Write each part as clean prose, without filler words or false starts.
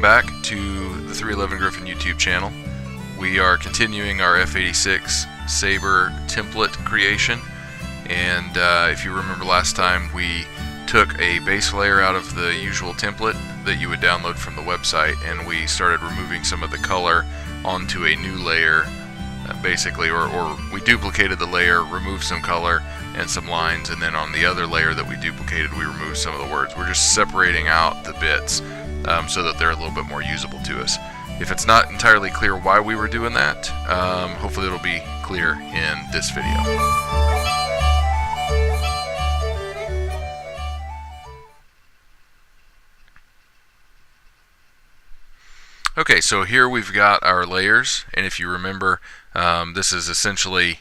back to the 311 Griffin YouTube channel. We are continuing our F86 Saber template creation, and if you remember last time, we took a base layer out of the usual template that you would download from the website, and we started removing some of the color onto a new layer, basically, or we duplicated the layer, removed some color and some lines, and then on the other layer that we duplicated, we removed some of the words. We're just separating out the bits so that they're a little bit more usable to us. If it's not entirely clear why we were doing that, hopefully it'll be clear in this video. Okay, so here we've got our layers, and if you remember, this is essentially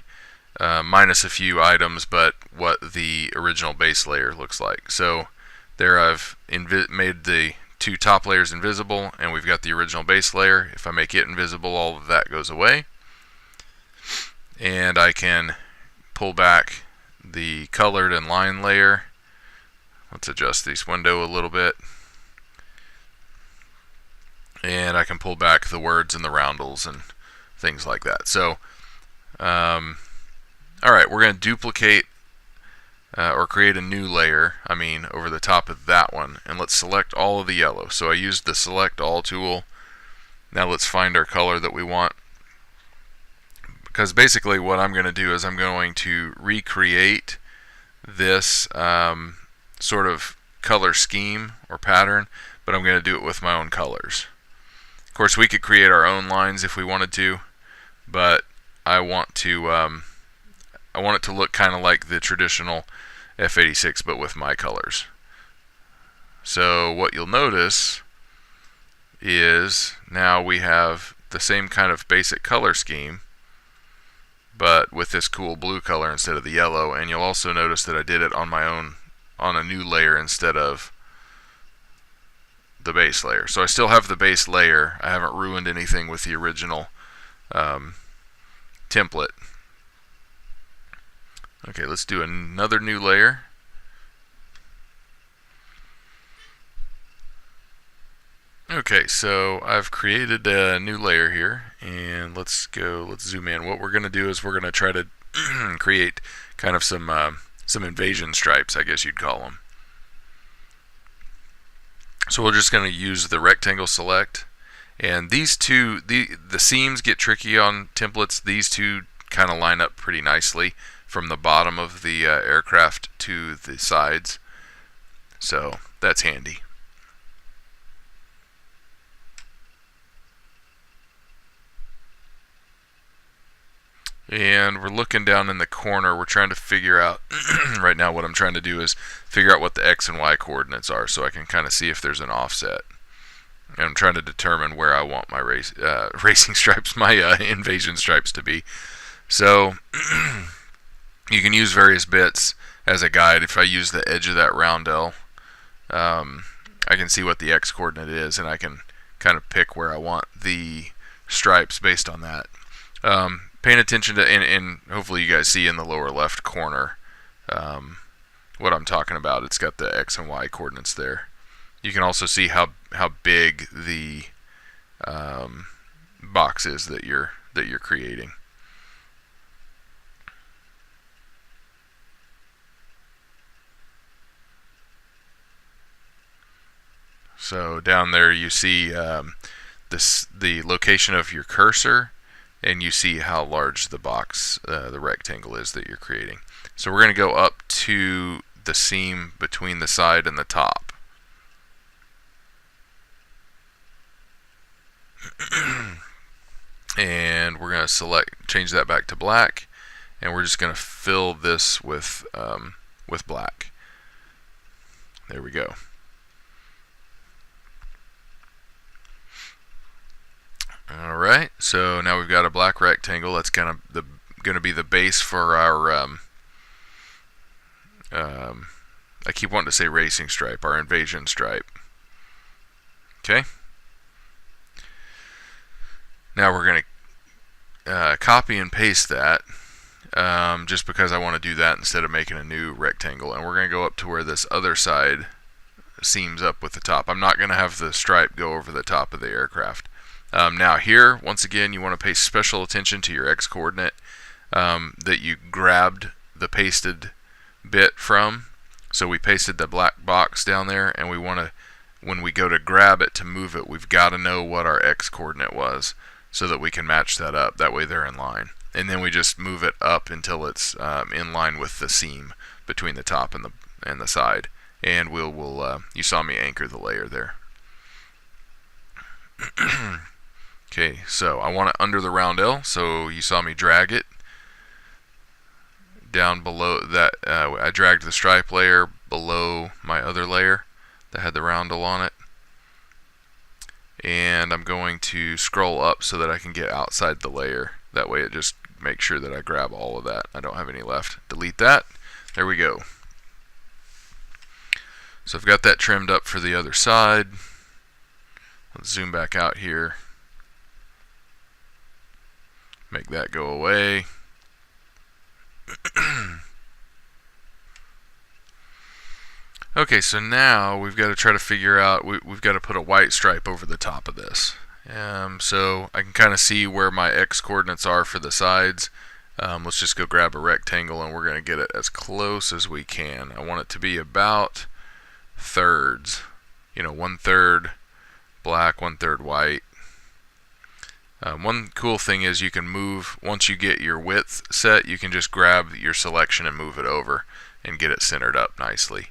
minus a few items, but what the original base layer looks like. So there I've made the two top layers invisible, and we've got the original base layer. If I make it invisible, all of that goes away. And I can pull back the colored and line layer. Let's adjust this window a little bit. And I can pull back the words and the roundels and things like that. So, alright, we're going to duplicate or create a new layer, over the top of that one, and let's select all of the yellow. So I used the select all tool. Now let's find our color that we want, because basically what I'm going to do is I'm going to recreate this sort of color scheme or pattern, but I'm going to do it with my own colors. Of course, we could create our own lines if we wanted to, but I want it to look kind of like the traditional F86, but with my colors. So what you'll notice is now we have the same kind of basic color scheme, but with this cool blue color instead of the yellow. And you'll also notice that I did it on my own, on a new layer instead of the base layer. So I still have the base layer. I haven't ruined anything with the original template. Okay, let's do another new layer. Okay, so I've created a new layer here, and let's zoom in. What we're going to do is we're going to try to create kind of some invasion stripes, I guess you'd call them. So we're just going to use the rectangle select, and these two, the seams get tricky on templates. These two kind of line up pretty nicely from the bottom of the aircraft to the sides, so that's handy. And we're looking down in the corner. We're trying to figure out right now, what I'm trying to do is figure out what the X and Y coordinates are, so I can kind of see if there's an offset. And I'm trying to determine where I want my racing stripes, my invasion stripes to be. So you can use various bits as a guide. If I use the edge of that roundel, I can see what the X coordinate is, and I can kind of pick where I want the stripes based on that. Paying attention to, and hopefully you guys see in the lower left corner what I'm talking about. It's got the X and Y coordinates there. You can also see how big the box is that you're creating. So down there you see the location of your cursor, and you see how large the box, the rectangle is that you're creating. So we're going to go up to the seam between the side and the top. And we're going to change that back to black, and we're just going to fill this with black. There we go. Alright, so now we've got a black rectangle. That's kind of going to be the base for our, I keep wanting to say racing stripe, our invasion stripe. Okay. Now we're going to copy and paste that, just because I want to do that instead of making a new rectangle. And we're going to go up to where this other side seams up with the top. I'm not going to have the stripe go over the top of the aircraft. Now here, once again, you want to pay special attention to your X coordinate that you grabbed the pasted bit from. So we pasted the black box down there, and we want to, when we go to grab it to move it, we've got to know what our X coordinate was so that we can match that up. That way they're in line. And then we just move it up until it's in line with the seam between the top and the side. And we'll you saw me anchor the layer there. Okay, so I want it under the roundel, so you saw me drag it down below that. I dragged the stripe layer below my other layer that had the roundel on it, and I'm going to scroll up so that I can get outside the layer. That way it just makes sure that I grab all of that. I don't have any left. Delete that. There we go. So I've got that trimmed up for the other side. Let's zoom back out here. Make that go away. Okay, so now we've got to try to figure out, we've got to put a white stripe over the top of this. So I can kind of see where my X coordinates are for the sides. Let's just go grab a rectangle, and we're going to get it as close as we can. I want it to be about thirds. You know, 1/3 black, 1/3 white. One cool thing is you can move, once you get your width set, you can just grab your selection and move it over and get it centered up nicely.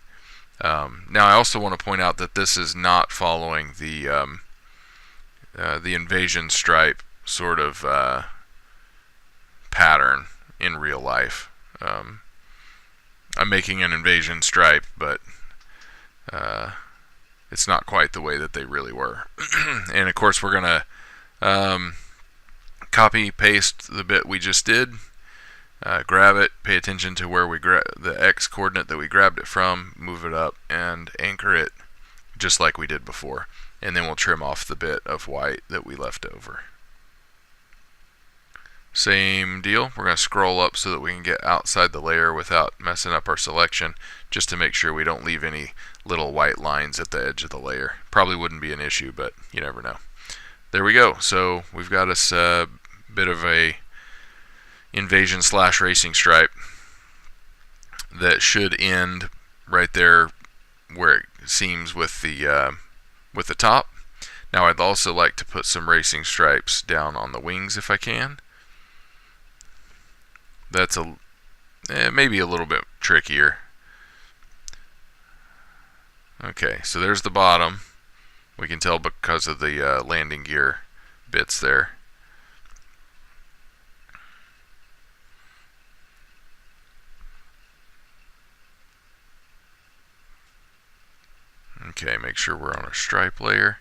Now I also want to point out that this is not following the invasion stripe sort of pattern in real life. I'm making an invasion stripe, but it's not quite the way that they really were. And of course we're going to copy paste the bit we just did, grab it, pay attention to where we the X coordinate that we grabbed it from, move it up and anchor it just like we did before, and then we'll trim off the bit of white that we left over. Same deal, we're going to scroll up so that we can get outside the layer without messing up our selection, just to make sure we don't leave any little white lines at the edge of the layer. Probably wouldn't be an issue, but you never know. There we go. So we've got us a bit of a invasion / racing stripe that should end right there where it seams with the top. Now I'd also like to put some racing stripes down on the wings if I can. That's maybe a little bit trickier. Okay, so there's the bottom. We can tell because of the landing gear bits there. Okay, make sure we're on our stripe layer.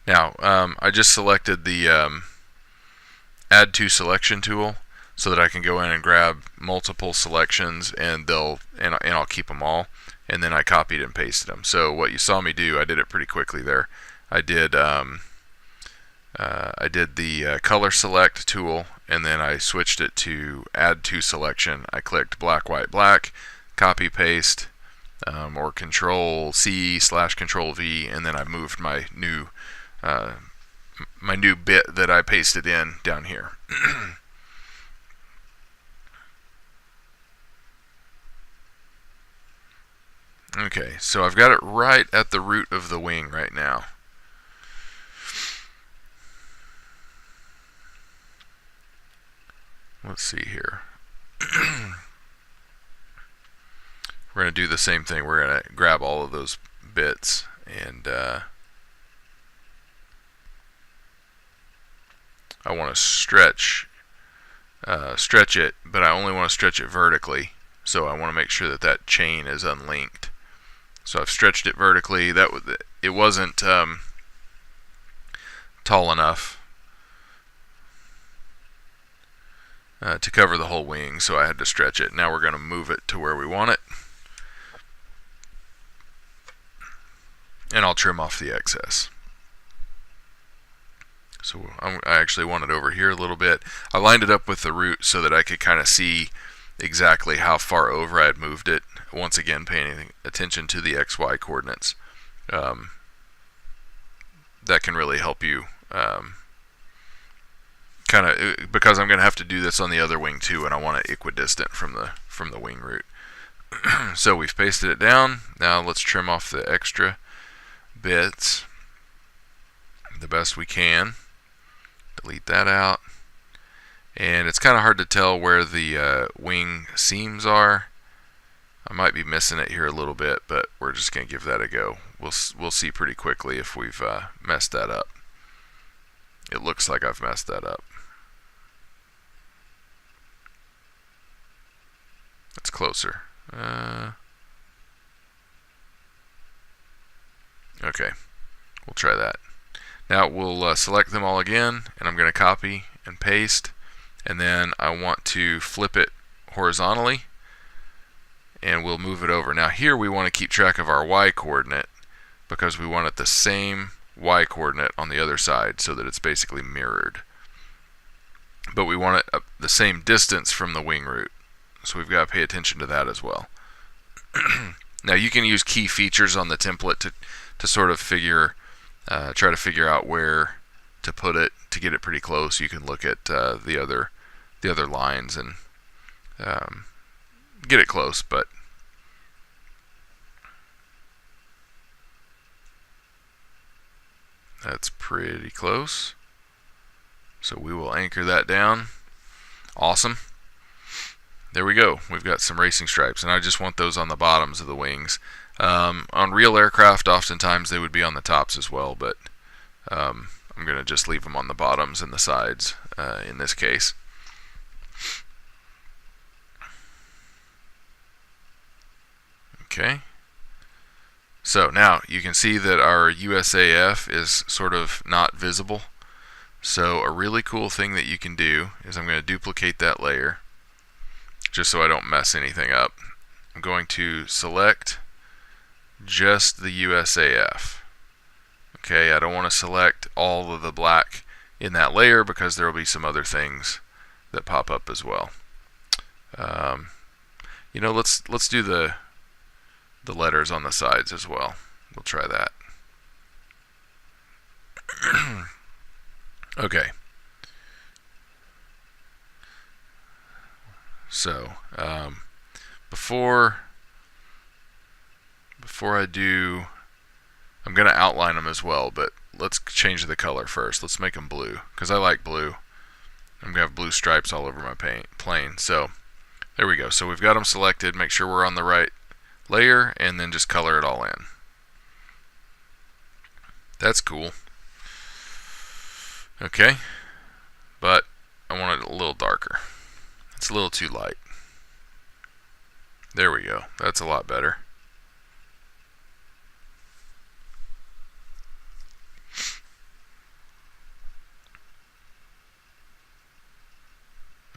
Now, I just selected the Add to Selection tool so that I can go in and grab multiple selections, and I'll keep them all. And then I copied and pasted them. So what you saw me do, I did it pretty quickly there. I did the color select tool, and then I switched it to Add to Selection. I clicked black, white, black, copy, paste, or Control C / Control V, and then I moved my new bit that I pasted in down here. Okay, so I've got it right at the root of the wing right now. Let's see here. We're going to do the same thing. We're going to grab all of those bits and I want to stretch it, but I only want to stretch it vertically. So I want to make sure that that chain is unlinked. So I've stretched it vertically. It wasn't tall enough to cover the whole wing, so I had to stretch it. Now we're going to move it to where we want it, and I'll trim off the excess. So I actually want it over here a little bit. I lined it up with the root so that I could kind of see exactly how far over I had moved it. Once again, paying attention to the XY coordinates. That can really help you kind of, because I'm going to have to do this on the other wing too, and I want it equidistant from the wing root. So we've pasted it down. Now let's trim off the extra bits the best we can. Delete that out. And it's kind of hard to tell where the wing seams are. I might be missing it here a little bit, but we're just going to give that a go. We'll see pretty quickly if we've messed that up. It looks like I've messed that up. It's closer. Okay, we'll try that. Now we'll select them all again, and I'm going to copy and paste, and then I want to flip it horizontally, and we'll move it over. Now here we want to keep track of our Y coordinate because we want it the same Y coordinate on the other side so that it's basically mirrored. But we want it the same distance from the wing root. So we've got to pay attention to that as well. Now you can use key features on the template to sort of try to figure out where to put it to get it pretty close. You can look at the other lines and get it close, but that's pretty close. So we will anchor that down. Awesome. There we go. We've got some racing stripes, and I just want those on the bottoms of the wings. On real aircraft, oftentimes they would be on the tops as well, but I'm going to just leave them on the bottoms and the sides in this case. Okay. So now you can see that our USAF is sort of not visible. So a really cool thing that you can do is I'm going to duplicate that layer just so I don't mess anything up. I'm going to select just the USAF. Okay, I don't want to select all of the black in that layer because there will be some other things that pop up as well. You know, let's do the letters on the sides as well. We'll try that. Okay. So before I do, I'm going to outline them as well, but let's change the color first. Let's make them blue because I like blue. I'm going to have blue stripes all over my plane. So there we go. So we've got them selected. Make sure we're on the right layer and then just color it all in. That's cool. Okay, but I want it a little darker. It's a little too light. There we go. That's a lot better.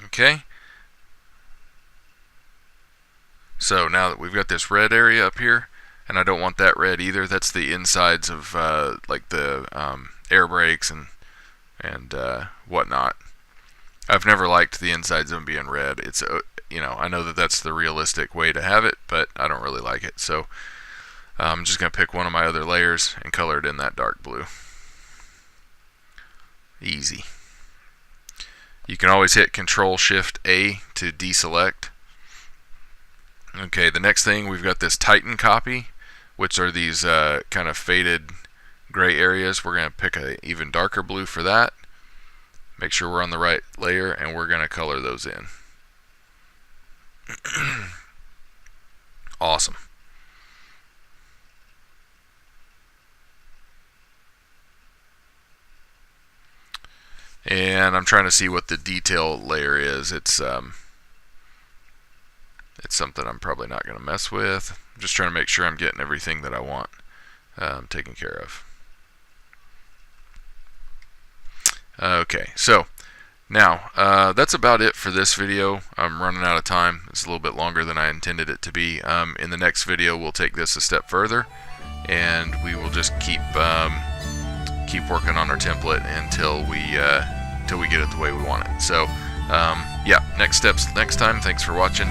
Okay. So now that we've got this red area up here, and I don't want that red either. That's the insides of like the air brakes and whatnot. I've never liked the insides of them being red. It's I know that that's the realistic way to have it, but I don't really like it. So I'm just going to pick one of my other layers and color it in that dark blue. Easy. You can always hit Control-Shift-A to deselect. Okay, the next thing, we've got this Titan copy, which are these kind of faded gray areas. We're going to pick an even darker blue for that. Make sure we're on the right layer, and we're going to color those in. Awesome. And I'm trying to see what the detail layer is. It's something I'm probably not going to mess with. I'm just trying to make sure I'm getting everything that I want taken care of. Okay, so now that's about it for this video. I'm running out of time. It's a little bit longer than I intended it to be. In the next video, we'll take this a step further, and we will just keep working on our template until we get it the way we want it. So Yeah, next steps next time. Thanks for watching.